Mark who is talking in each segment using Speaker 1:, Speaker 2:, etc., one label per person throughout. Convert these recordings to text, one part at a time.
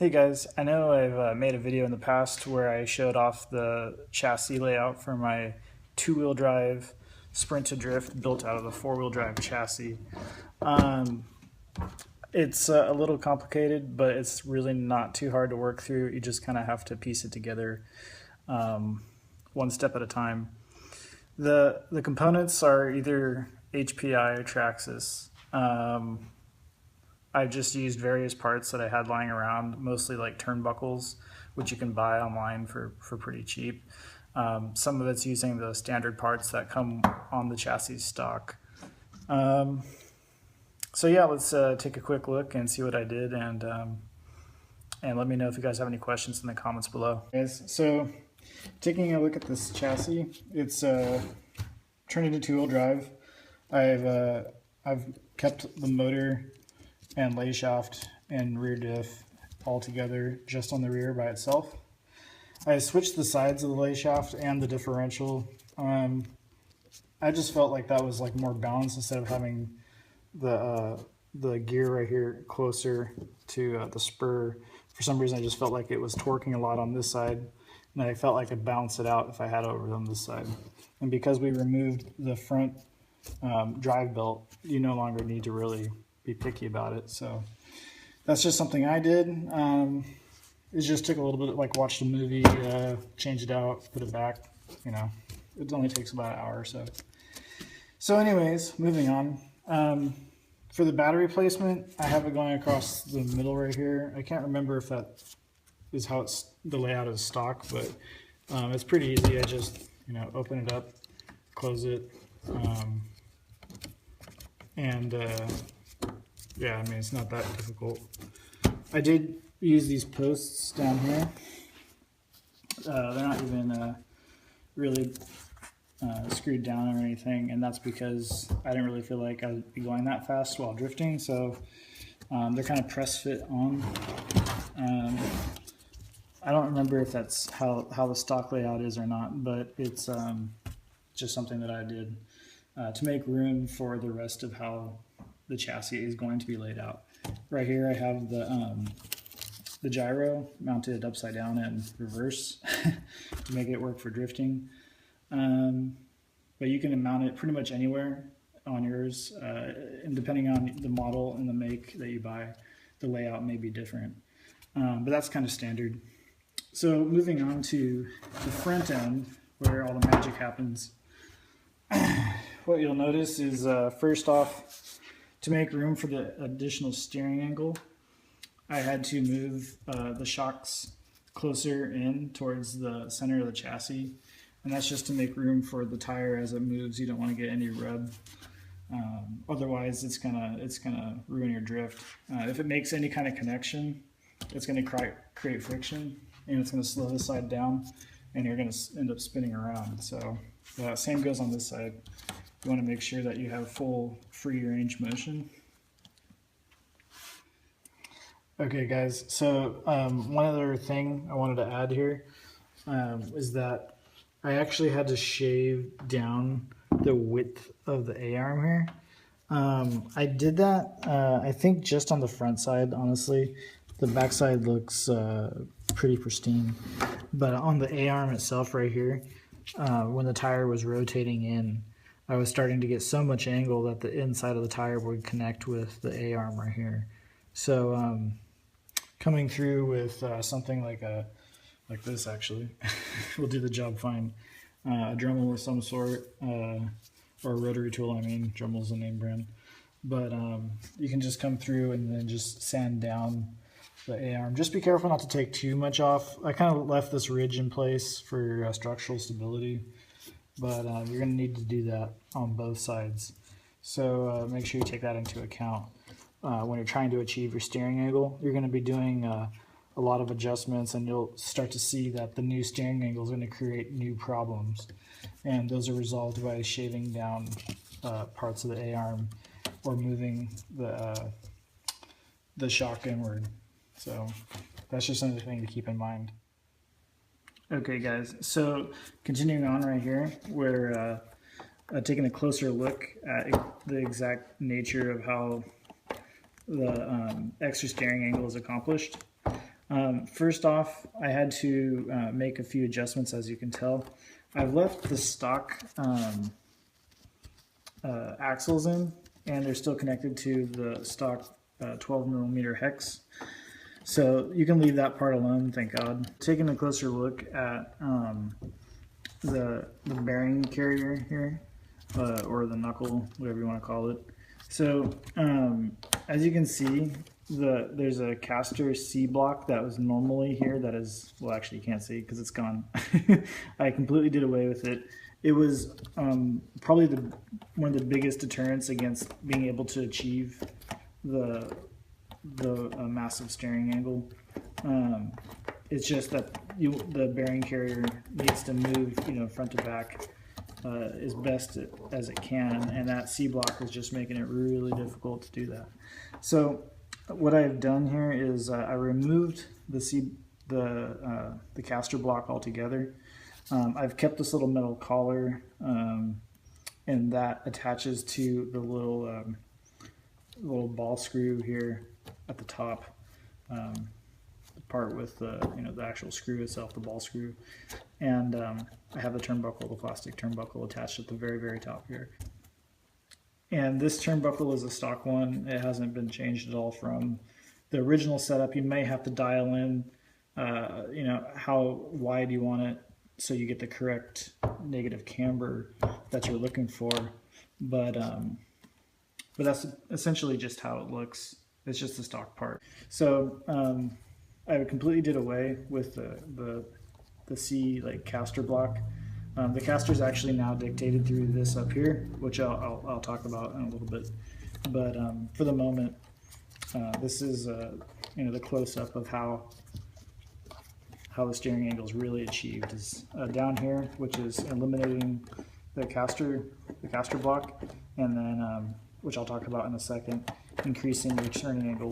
Speaker 1: Hey guys, I know I've made a video in the past where I showed off the chassis layout for my two-wheel drive Sprint to Drift built out of a four-wheel drive chassis. Um, it's a little complicated, but it's really not too hard to work through. You just kind of have to piece it together one step at a time. The components are either HPI or Traxxas. I've just used various parts that I had lying around, mostly like turnbuckles, which you can buy online for pretty cheap. Some of it's using the standard parts that come on the chassis stock. So yeah, let's take a quick look and see what I did, and let me know if you guys have any questions in the comments below. Guys, so taking a look at this chassis, it's turned into two-wheel drive. I've kept the motor and lay shaft and rear diff all together just on the rear by itself. I switched the sides of the lay shaft and the differential. I just felt like that was like more balanced instead of having the gear right here closer to the spur. For some reason I just felt like it was torquing a lot on this side, and I felt like I'd balance it out if I had it over on this side. And because we removed the front drive belt, you no longer need to really be picky about it. So that's just something I did. It just took a little bit, like watch the movie, change it out, put it back, you know, it only takes about an hour or so. So anyways, moving on. For the battery placement, I have it going across the middle right here. I can't remember if that is how the layout is stock, but it's pretty easy. I just, you know, open it up, close it, yeah, I mean, it's not that difficult. I did use these posts down here. They're not even really screwed down or anything, and that's because I didn't really feel like I'd be going that fast while drifting, so they're kind of press fit on. I don't remember if that's how the stock layout is or not, but it's just something that I did to make room for the rest of how the chassis is going to be laid out. Right here I have the gyro mounted upside down and reverse to make it work for drifting. But you can mount it pretty much anywhere on yours, and depending on the model and the make that you buy, the layout may be different. But that's kind of standard. So moving on to the front end, where all the magic happens. What you'll notice is first off, to make room for the additional steering angle, I had to move the shocks closer in towards the center of the chassis, and that's just to make room for the tire as it moves. You don't want to get any rub. Otherwise, it's gonna ruin your drift. If it makes any kind of connection, it's gonna create friction, and it's gonna slow the side down, and you're gonna end up spinning around. So same goes on this side. You want to make sure that you have full free range motion. Okay guys, so one other thing I wanted to add here is that I actually had to shave down the width of the A-arm here. I did that, I think just on the front side, honestly. The back side looks pretty pristine. But on the A-arm itself right here, when the tire was rotating in, I was starting to get so much angle that the inside of the tire would connect with the A-arm right here. So coming through with something like this actually will do the job fine. A Dremel of some sort, or a rotary tool, I mean. Dremel's the name brand. But you can just come through and then just sand down the A-arm. Just be careful not to take too much off. I kind of left this ridge in place for structural stability, but you're going to need to do that on both sides. So make sure you take that into account when you're trying to achieve your steering angle. You're going to be doing a lot of adjustments, and you'll start to see that the new steering angle is going to create new problems, and those are resolved by shaving down parts of the A-arm or moving the shock inward. So that's just another thing to keep in mind. Okay guys, so continuing on right here, we're taking a closer look at the exact nature of how the extra steering angle is accomplished. First off, I had to make a few adjustments, as you can tell. I've left the stock axles in, and they're still connected to the stock 12mm hex. So you can leave that part alone, thank God. Taking a closer look at the bearing carrier here, or the knuckle, whatever you want to call it. So as you can see, there's a caster C block that was normally here that is, well, actually you can't see because it's gone. I completely did away with it. It was probably one of the biggest deterrents against being able to achieve the massive steering angle. It's just that the bearing carrier needs to move, front to back as best as it can, and that C block is just making it really difficult to do that. So what I've done here is I removed the caster block altogether. I've kept this little metal collar, and that attaches to the little ball screw here at the top, the part with the actual screw itself, the ball screw, and I have the turnbuckle, the plastic turnbuckle attached at the very top here. And this turnbuckle is a stock one. It hasn't been changed at all from the original setup. You may have to dial in, how wide you want it so you get the correct negative camber that you're looking for. But that's essentially just how it looks. It's just the stock part. So I completely did away with the C caster block. The caster is actually now dictated through this up here, which I'll talk about in a little bit. But for the moment, this is the close-up of how the steering angle is really achieved. Is down here, which is eliminating the caster block, and then which I'll talk about in a second, increasing your turning angle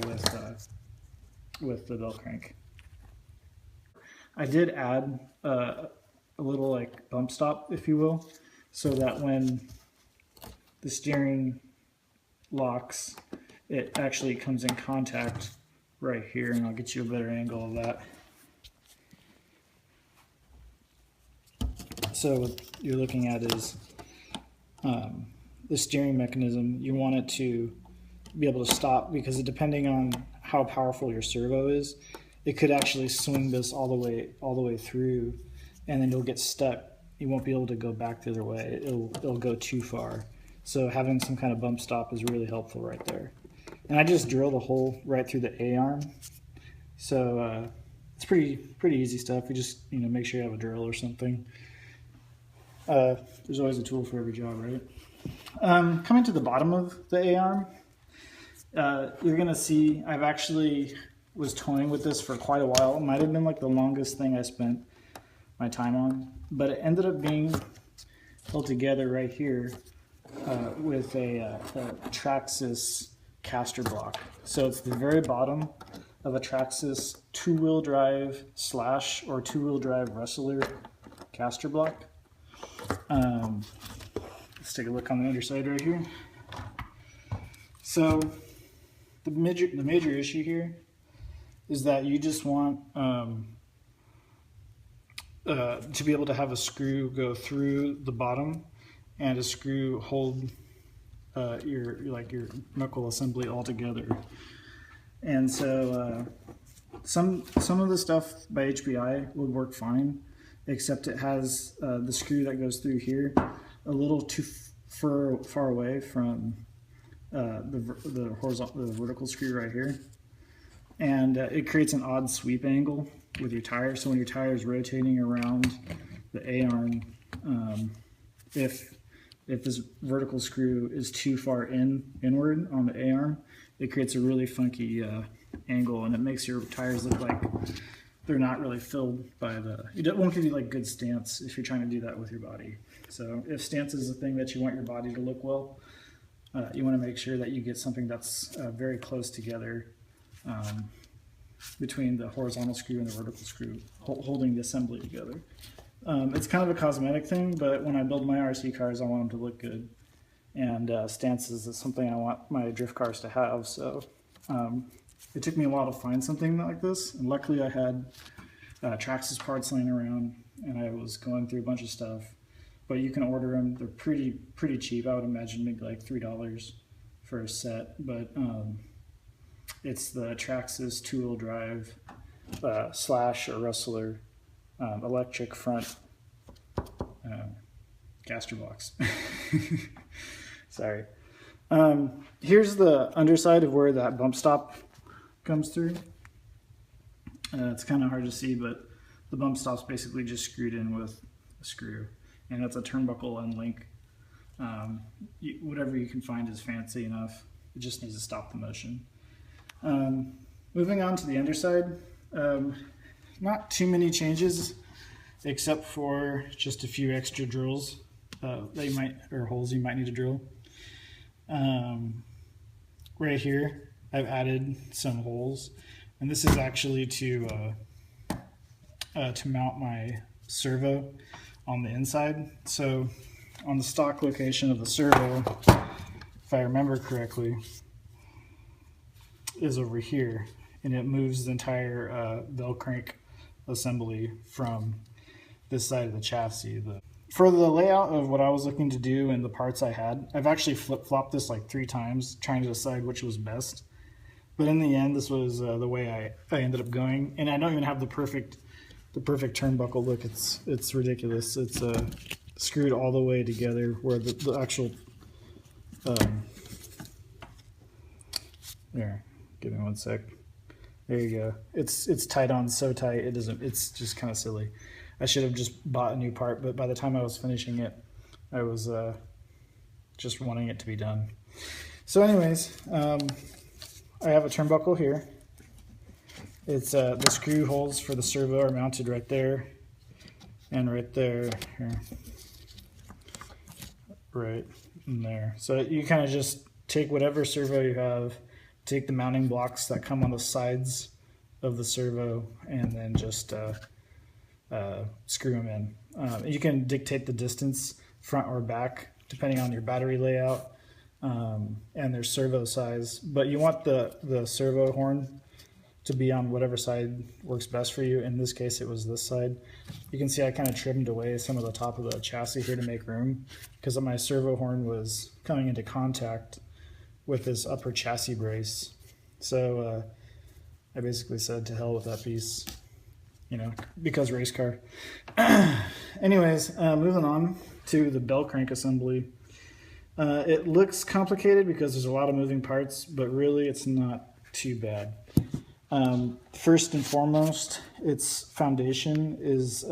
Speaker 1: with the bell crank. I did add a little bump stop, if you will, so that when the steering locks, it actually comes in contact right here, and I'll get you a better angle of that. So what you're looking at is the steering mechanism. You want it to be able to stop, because depending on how powerful your servo is, it could actually swing this all the way through, and then you'll get stuck. You won't be able to go back the other way. It'll go too far. So having some kind of bump stop is really helpful right there. And I just drilled a hole right through the A-arm. So it's pretty easy stuff. You just make sure you have a drill or something. There's always a tool for every job, right? Coming to the bottom of the A-arm, you're gonna see I've actually was toying with this for quite a while. It might have been the longest thing I spent my time on, but it ended up being held together right here with a Traxxas caster block. So it's the very bottom of a Traxxas two-wheel drive / or two-wheel drive wrestler caster block. Let's take a look on the underside right here. So the major issue here is that you just want to be able to have a screw go through the bottom and a screw hold your knuckle assembly all together. And so some of the stuff by HBI would work fine, except it has the screw that goes through here a little too far away from the vertical screw right here, and it creates an odd sweep angle with your tire. So when your tire is rotating around the A-arm, if this vertical screw is too far inward on the A-arm, it creates a really funky angle, and it makes your tires look like they're not really filled by it won't give you good stance if you're trying to do that with your body. So if stance is the thing that you want your body to look well, you want to make sure that you get something that's very close together between the horizontal screw and the vertical screw, holding the assembly together. It's kind of a cosmetic thing, but when I build my RC cars, I want them to look good. And stances is something I want my drift cars to have. So it took me a while to find something like this, and luckily I had Traxxas parts laying around, and I was going through a bunch of stuff. But you can order them; they're pretty cheap. I would imagine maybe like $3 for a set. But it's the Traxxas 2-wheel drive Slash or Rustler electric front caster box. Sorry. Here's the underside of where that bump stop comes through. It's kind of hard to see, but the bump stop's basically just screwed in with a screw, and that's a turnbuckle and link. Whatever you can find is fancy enough. It just needs to stop the motion. Moving on to the underside, not too many changes except for just a few extra drills that you might, or holes you might need to drill. Right here I've added some holes, and this is actually to mount my servo on the inside. So on the stock location of the servo, if I remember correctly, is over here, and it moves the entire bell crank assembly from this side of the chassis. For the layout of what I was looking to do and the parts I had, I've actually flip-flopped this like 3 times trying to decide which was best. But in the end, this was the way I ended up going. And I don't even have the perfect turnbuckle. Look, it's ridiculous. It's screwed all the way together where the actual there. Give me one sec. There you go. It's tied on so tight it doesn't. It's just kind of silly. I should have just bought a new part, but by the time I was finishing it, I was just wanting it to be done. So anyways, I have a turnbuckle here. It's the screw holes for the servo are mounted right there and right there, here. Right in there. So you kind of just take whatever servo you have, take the mounting blocks that come on the sides of the servo, and then just screw them in. You can dictate the distance, front or back, depending on your battery layout and their servo size. But you want the servo horn to be on whatever side works best for you. In this case, it was this side. You can see I kind of trimmed away some of the top of the chassis here to make room, because my servo horn was coming into contact with this upper chassis brace. So I basically said to hell with that piece, you know, because race car. Anyways, moving on to the bell crank assembly. It looks complicated because there's a lot of moving parts, but really it's not too bad. First and foremost, its foundation is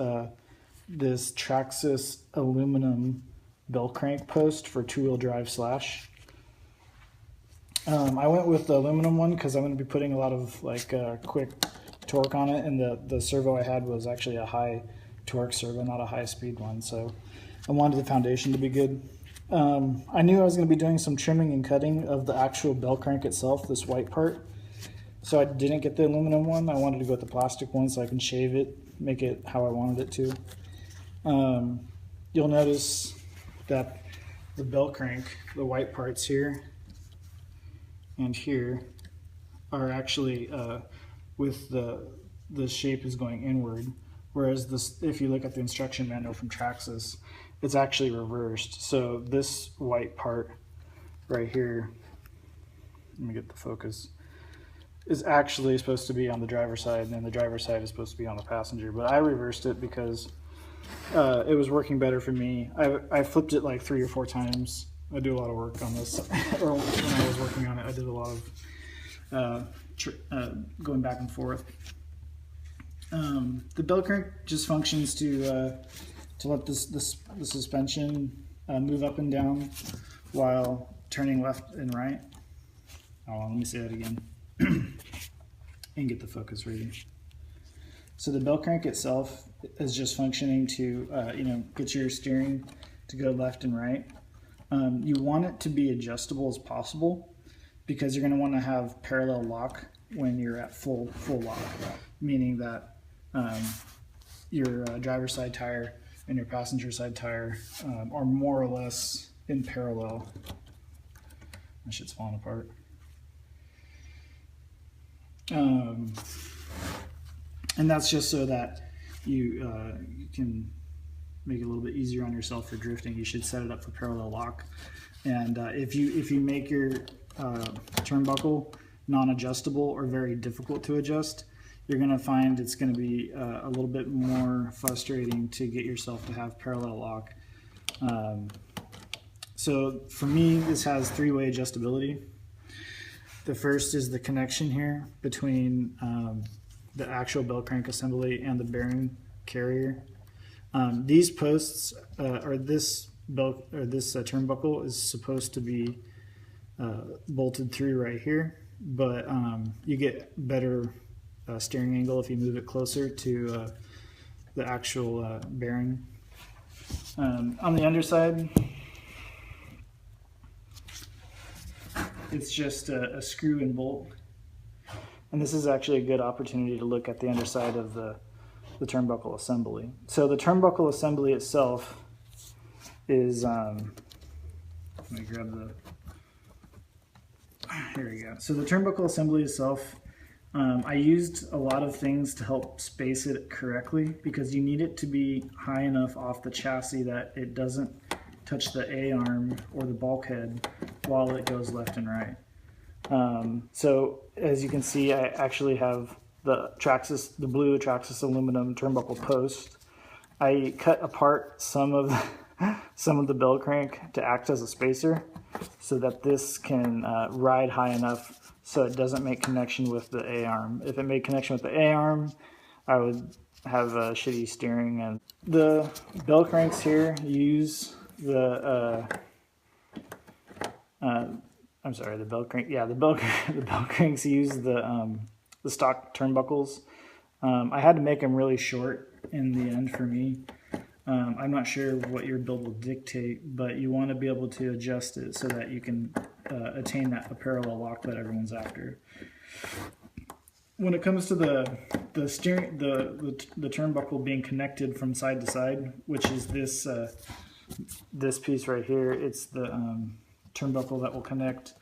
Speaker 1: this Traxxas aluminum bell crank post for 2-wheel drive Slash. I went with the aluminum one because I'm going to be putting a lot of like quick torque on it, and the servo I had was actually a high torque servo, not a high speed one, so I wanted the foundation to be good. I knew I was going to be doing some trimming and cutting of the actual bell crank itself, this white part, so I didn't get the aluminum one. I wanted to go with the plastic one so I can shave it, make it how I wanted it to. You'll notice that the bell crank, the white parts here and here, are actually with the shape is going inward, whereas this, if you look at the instruction manual from Traxxas, it's actually reversed. So this white part right here, let me get the focus, is actually supposed to be on the driver's side, and then the driver's side is supposed to be on the passenger. But I reversed it because it was working better for me. I flipped it like 3 or 4 times. I do a lot of work on this. Or when I was working on it, I did a lot of going back and forth. The bell crank just functions to let the suspension move up and down while turning left and right. Hold on, let me say that again and get the focus ready. So the bell crank itself is just functioning to get your steering to go left and right. You want it to be adjustable as possible, because you're going to want to have parallel lock when you're at full lock, meaning that your driver's side tire and your passenger side tire are more or less in parallel. My shit's falling apart. And that's just so that you can make it a little bit easier on yourself for drifting. You should set it up for parallel lock. And if you make your turnbuckle non-adjustable or very difficult to adjust, you're going to find it's going to be a little bit more frustrating to get yourself to have parallel lock. So for me, this has three-way adjustability. The first is the connection here between the actual bell crank assembly and the bearing carrier. These posts or this turnbuckle is supposed to be bolted through right here, but you get better steering angle if you move it closer to the actual bearing. On the underside, it's just a screw and bolt. And this is actually a good opportunity to look at the underside of the turnbuckle assembly. So the turnbuckle assembly itself is, let me grab the, here we go. So the turnbuckle assembly itself, I used a lot of things to help space it correctly, because you need it to be high enough off the chassis that it doesn't touch the A-arm or the bulkhead while it goes left and right. So as you can see, I actually have the blue Traxxas aluminum turnbuckle post. I cut apart some of the bell crank to act as a spacer so that this can ride high enough so it doesn't make connection with the A-arm. If it made connection with the A-arm, I would have shitty steering. And the bell cranks here use the the bell crank. Yeah, the bell cranks use the stock turnbuckles. I had to make them really short in the end for me. I'm not sure what your build will dictate, but you want to be able to adjust it so that you can attain that parallel lock that everyone's after. When it comes to the turnbuckle being connected from side to side, which is this piece right here, it's the turnbuckle that will connect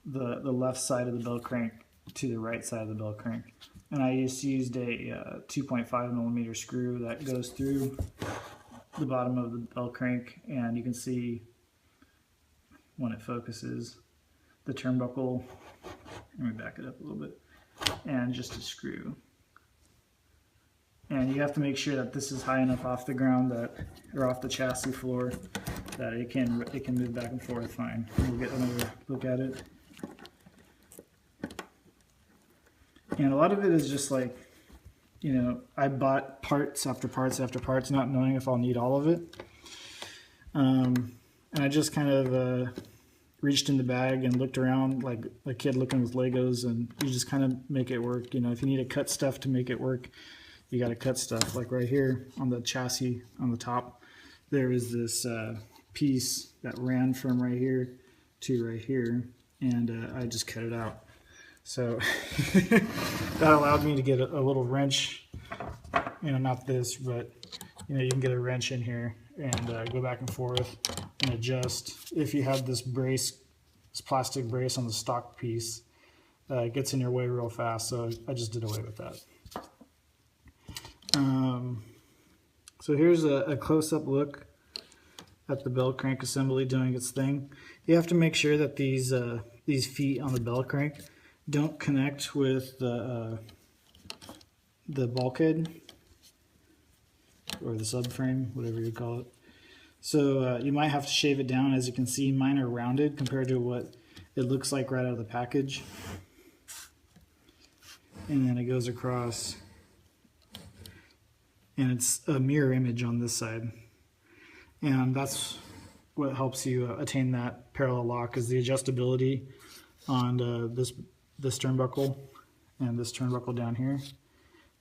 Speaker 1: the left side of the bell crank to the right side of the bell crank. And I used a 2.5 millimeter screw that goes through the bottom of the bell crank, and you can see when it focuses the turnbuckle. Let me back it up a little bit, and just a screw. And you have to make sure that this is high enough off the ground or off the chassis floor that it can move back and forth fine. We'll get another look at it. And a lot of it is just like, you know, I bought parts after parts after parts, not knowing if I'll need all of it. And I just kind of reached in the bag and looked around like a kid looking with Legos, and you just kind of make it work. You know, if you need to cut stuff to make it work, you got to cut stuff. Like right here on the chassis on the top, there is this piece that ran from right here to right here, and I just cut it out. So that allowed me to get a little wrench, you know, not this, but you know, you can get a wrench in here and go back and forth and adjust. If you have this brace, this plastic brace on the stock piece, it gets in your way real fast, so I just did away with that. So here's a close-up look at the bell crank assembly doing its thing. You have to make sure that these feet on the bell crank don't connect with the bulkhead or the subframe, whatever you call it. So you might have to shave it down. As you can see, mine are rounded compared to what it looks like right out of the package. And then it goes across, and it's a mirror image on this side. And that's what helps you attain that parallel lock, is the adjustability on this turnbuckle and this turnbuckle down here,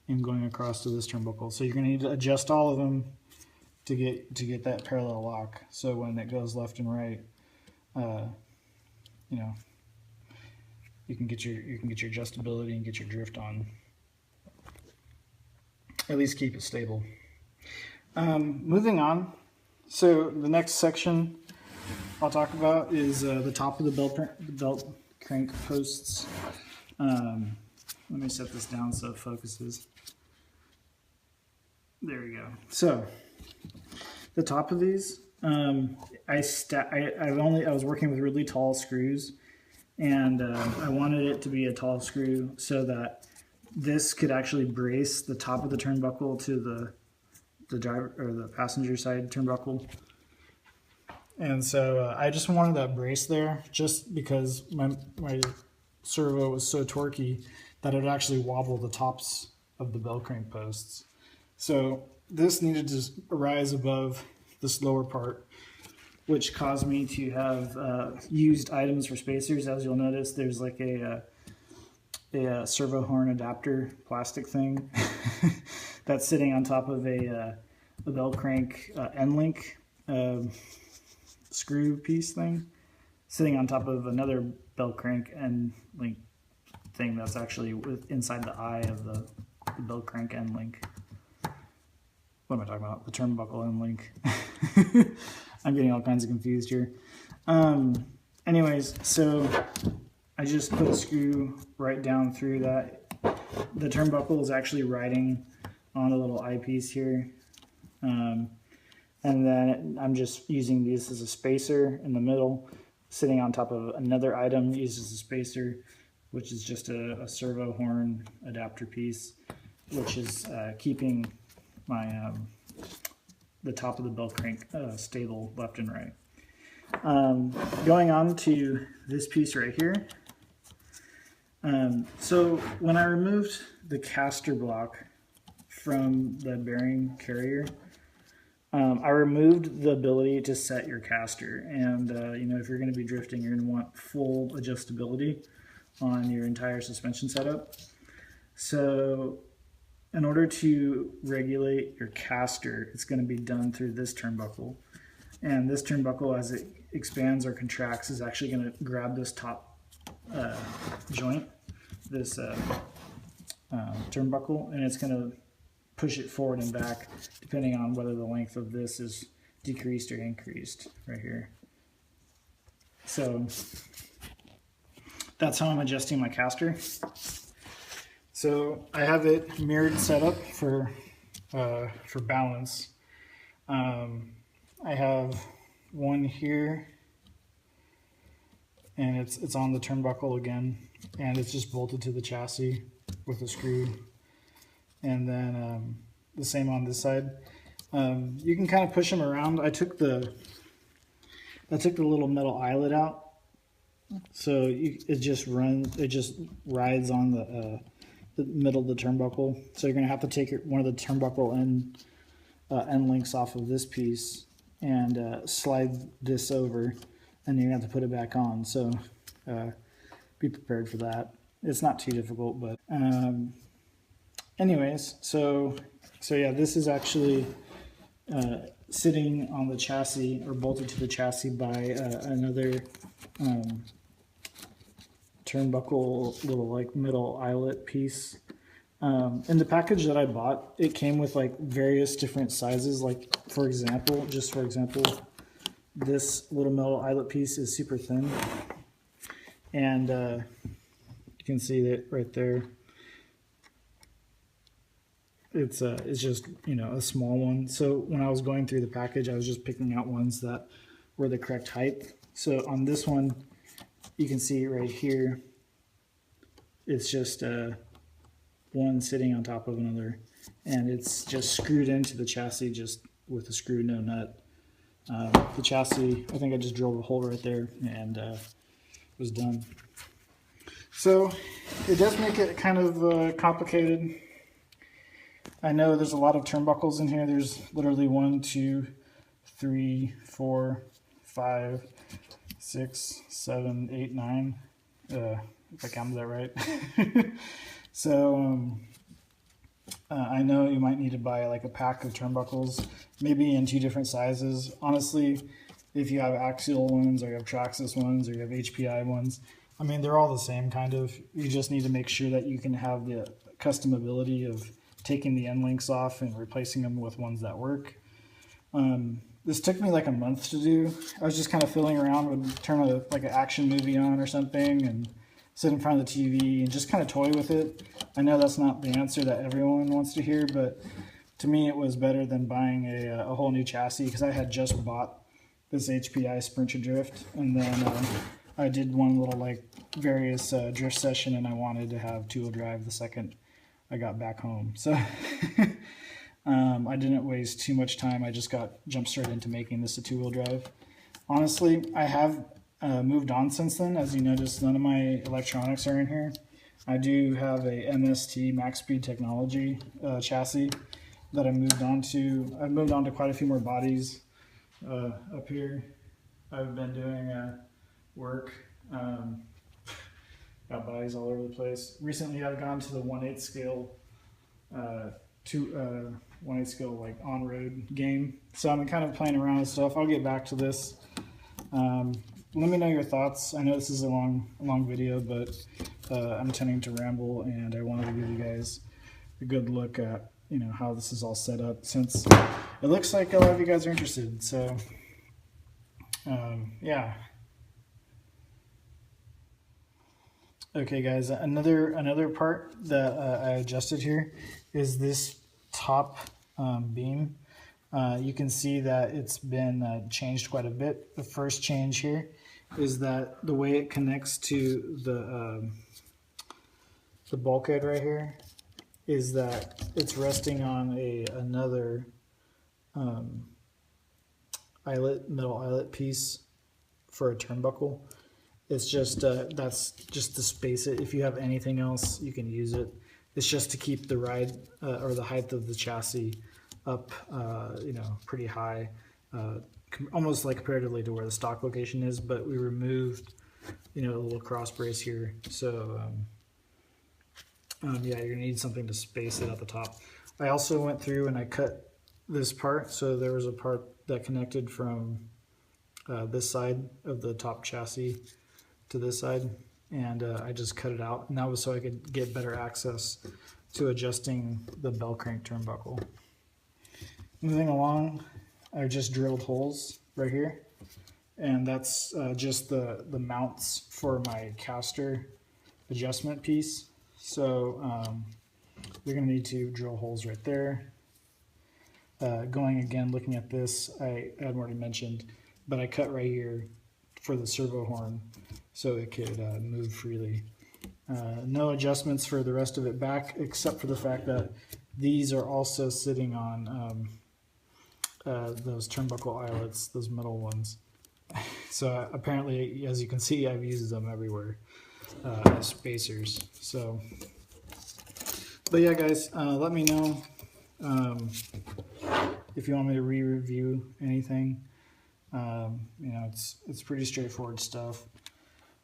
Speaker 1: and going across to this turnbuckle. So you're going to need to adjust all of them to get that parallel lock. So when it goes left and right, you know, you can get your adjustability and get your drift on. At least keep it stable. Moving on. So the next section I'll talk about is the top of the belt crank posts. Let me set this down so it focuses. There we go. So the top of these, I was working with really tall screws, and I wanted it to be a tall screw so that this could actually brace the top of the turnbuckle to the driver or the passenger side turnbuckle. And so I just wanted that brace there just because my servo was so torquey that it would actually wobble the tops of the bell crank posts. So this needed to rise above this lower part, which caused me to have used items for spacers. As you'll notice, there's like a servo horn adapter plastic thing that's sitting on top of a bell crank end link screw piece thing, sitting on top of another bell crank end link thing that's actually inside the eye of the bell crank end link. What am I talking about? The turnbuckle end link. I'm getting all kinds of confused here. Anyways, so I just put a screw right down through that. The turnbuckle is actually riding on a little eyepiece here. And then I'm just using this as a spacer in the middle, sitting on top of another item used as a spacer, which is just a servo horn adapter piece, which is keeping my the top of the bell crank stable left and right. Going on to this piece right here. So when I removed the caster block from the bearing carrier, I removed the ability to set your caster, and you know, if you're going to be drifting, you're going to want full adjustability on your entire suspension setup. So in order to regulate your caster, it's going to be done through this turnbuckle, and this turnbuckle, as it expands or contracts, is actually going to grab this top joint, this turnbuckle, and it's going to push it forward and back depending on whether the length of this is decreased or increased right here. So that's how I'm adjusting my caster. So I have it mirrored setup for balance. I have one here, and it's on the turnbuckle again, and it's just bolted to the chassis with a screw. And then the same on this side. You can kind of push them around. I took the little metal eyelet out, so it just rides on the middle of the turnbuckle. So you're gonna have to take one of the turnbuckle end links off of this piece and slide this over, and you're gonna have to put it back on. So be prepared for that. It's not too difficult, but anyways, so yeah, this is actually sitting on the chassis, or bolted to the chassis by another turnbuckle little like middle eyelet piece. In the package that I bought, it came with like various different sizes. Like for example, this little metal eyelet piece is super thin, and you can see that right there. It's just, you know, a small one. So when I was going through the package, I was just picking out ones that were the correct height. So on this one, you can see right here, it's just one sitting on top of another, and it's just screwed into the chassis just with a screw, no nut. The chassis, I think I just drilled a hole right there and was done. So it does make it kind of complicated. I know there's a lot of turnbuckles in here. There's literally 1, 2, 3, 4, 5, 6, 7, 8, 9. If I counted that right. So I know you might need to buy like a pack of turnbuckles, maybe in 2 different sizes. Honestly, if you have axial ones, or you have Traxxas ones, or you have HPI ones, I mean, they're all the same kind of. You just need to make sure that you can have the customability of taking the end links off and replacing them with ones that work. This took me like a month to do. I was just kind of fiddling around, would turn like an action movie on or something and sit in front of the TV and just kind of toy with it. I know that's not the answer that everyone wants to hear, but to me it was better than buying a whole new chassis, because I had just bought this HPI Sprint to drift, and then I did one little like various drift session, and I wanted to have two-wheel drive the second I got back home. So I didn't waste too much time. I just jumped straight into making this a two-wheel drive. Honestly, I have moved on since then. As you notice, none of my electronics are in here. I do have a MST Max Speed Technology chassis that I moved on to. I've moved on to quite a few more bodies up here. I've been doing work. Got bodies all over the place. Recently, I've gone to the 1/8 scale 1/8 scale like on-road game. So I'm kind of playing around with stuff. I'll get back to this. Let me know your thoughts. I know this is a long video, but I'm intending to ramble, and I wanted to give you guys a good look at how this is all set up, since it looks like a lot of you guys are interested. So yeah. Okay, guys. Another part that I adjusted here is this top beam. You can see that it's been changed quite a bit. The first change here is that the way it connects to the bulkhead right here is that it's resting on another metal eyelet piece for a turnbuckle. It's just that's just to space it. If you have anything else, you can use it. It's just to keep the ride or the height of the chassis up, pretty high, almost like comparatively to where the stock location is. But we removed, a little cross brace here. So yeah, you're gonna need something to space it at the top. I also went through and I cut this part. So there was a part that connected from this side of the top chassis to this side, and I just cut it out, and that was so I could get better access to adjusting the bell crank turnbuckle. Moving along, I just drilled holes right here, and that's just the mounts for my caster adjustment piece. So you're going to need to drill holes right there. Going again, looking at this, I had already mentioned, but I cut right here for the servo horn so it could move freely. No adjustments for the rest of it back, except for the fact that these are also sitting on those turnbuckle eyelets, those metal ones. So apparently, as you can see, I've used them everywhere as spacers. So, but yeah, guys, let me know if you want me to re-review anything. It's pretty straightforward stuff.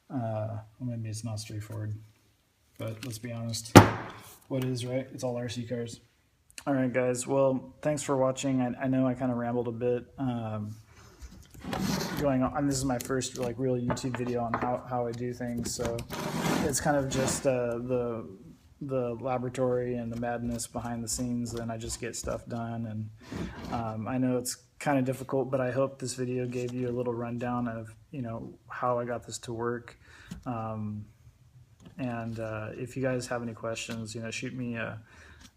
Speaker 1: Well, maybe it's not straightforward, but let's be honest, what is, right? It's all RC cars. All right, guys. Well, thanks for watching. I know I kind of rambled a bit. Going on, this is my first real YouTube video on how I do things, so it's kind of just the laboratory and the madness behind the scenes, and I just get stuff done. And I know it's kind of difficult, but I hope this video gave you a little rundown of how I got this to work. And if you guys have any questions, shoot me a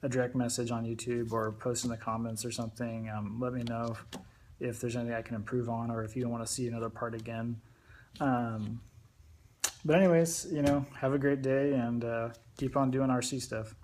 Speaker 1: direct message on YouTube or post in the comments or something. Let me know if there's anything I can improve on, or if you don't want to see another part again. But anyways, have a great day, and keep on doing RC stuff.